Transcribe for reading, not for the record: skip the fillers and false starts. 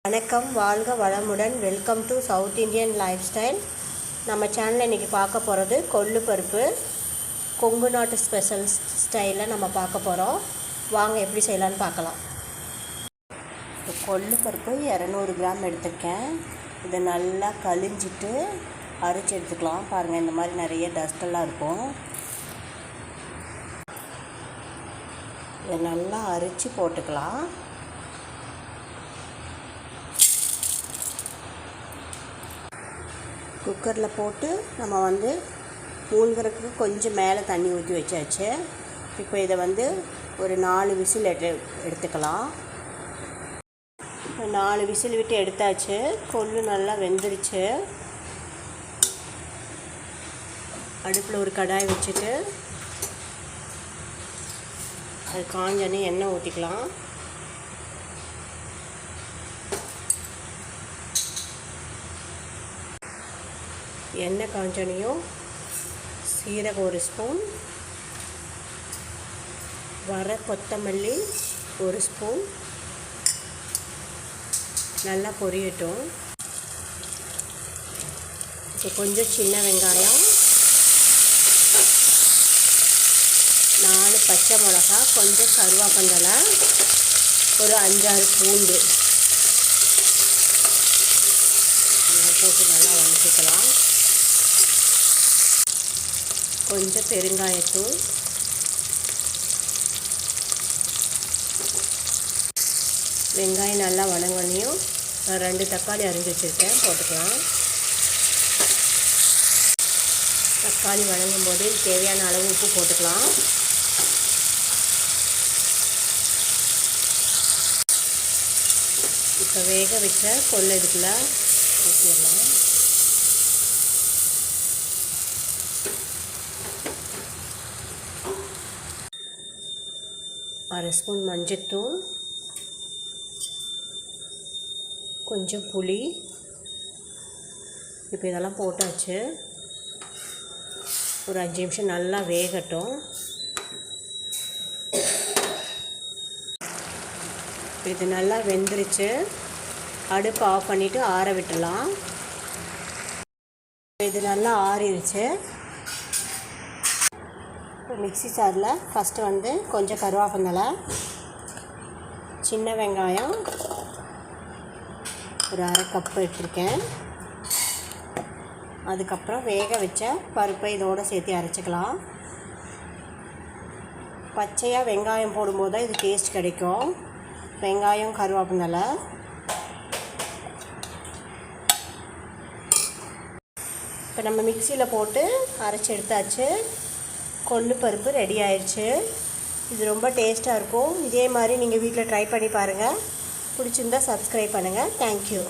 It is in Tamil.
வணக்கம், வாழ்க வளமுடன். Welcome to south Indian life style. நம்ம சேனலில் இன்றைக்கி பார்க்க போகிறது கொள்ளு பருப்பு கொங்கு நாட்டு ஸ்பெஷல் ஸ்டைலில் நம்ம பார்க்க போகிறோம். வாங்க எப்படி செய்யலான்னு பார்க்கலாம். கொள்ளு பருப்பு 200 கிராம் எடுத்துருக்கேன். இதை நல்லா கழிஞ்சிட்டு அரைச்சி எடுத்துக்கலாம். பாருங்கள், இந்த மாதிரி நிறைய டஸ்டெல்லாம் இருக்கும். இதை நல்லா அரைச்சி போட்டுக்கலாம். குக்கரில் போட்டு நம்ம மூழ்கிறதுக்கு கொஞ்சம் மேலே தண்ணி ஊற்றி வச்சாச்சு. இப்போ இதை ஒரு 4 விசில் எடுத்துக்கலாம். 4 விசில் விட்டு எடுத்தாச்சு. கொள்ளு நல்லா வெந்துருச்சு. அடுப்பில் ஒரு கடாய் வச்சுட்டு அது காஞ்சோன்னே எண்ணெய் ஊற்றிக்கலாம். எண்ணெய் காஞ்சனையும் சீரகம் 1 ஸ்பூன், வர கொத்தமல்லி 1 ஸ்பூன் நல்லா பொரியட்டும். இப்போ கொஞ்சம் சின்ன வெங்காயம், 4 பச்சை மிளகா, கொஞ்சம் கருவேப்பிலை, ஒரு 5-6 பூண்டு போட்டு நல்லா வதக்கிக்கலாம். கொஞ்சம் பெருங்காயத்தூள், வெங்காயம் நல்லா வதங்கனையும் 2 தக்காளி அரிஞ்சு வச்சுருக்கேன், போட்டுக்கலாம். தக்காளி வதங்கும் போது தேவையான அளவு உப்பு போட்டுக்கலாம். இப்போ வேக வச்ச கொள்ளு இதுக்குள்ள ஊற்றிடலாம். அரை ஸ்பூன் மஞ்சத்தூள், கொஞ்சம் புளி. இப்போ இதெல்லாம் போட்டாச்சு. ஒரு 5 நிமிஷம் நல்லா வேகட்டும். இது நல்லா வெந்துருச்சு. அடுப்பு ஆஃப் பண்ணிவிட்டு ஆற விட்டுடலாம். இது நல்லா ஆறிடுச்சு. மிக்ஸி ஜாரில் ஃபஸ்ட்டு கொஞ்சம் கருவேப்பிலை, சின்ன வெங்காயம் ஒரு 1/2 கப்பு எடுத்துருக்கேன். அதுக்கப்புறம் வேக வச்ச பருப்பை இதோடு சேர்த்து அரைச்சிக்கலாம். பச்சையாக வெங்காயம் போடும்போது தான் இது டேஸ்ட் கிடைக்கும். வெங்காயம், கருவேப்பிலை. இப்போ நம்ம மிக்சியில் போட்டு அரைச்சி எடுத்தாச்சு. கொள்ளு பருப்பு ரெடி ஆயிடுச்சு. இது ரொம்ப டேஸ்ட்டாக இருக்கும். இதே மாதிரி நீங்கள் வீட்டில் ட்ரை பண்ணி பாருங்கள். பிடிச்சிருந்தா சப்ஸ்கிரைப் பண்ணுங்கள். தேங்க்யூ.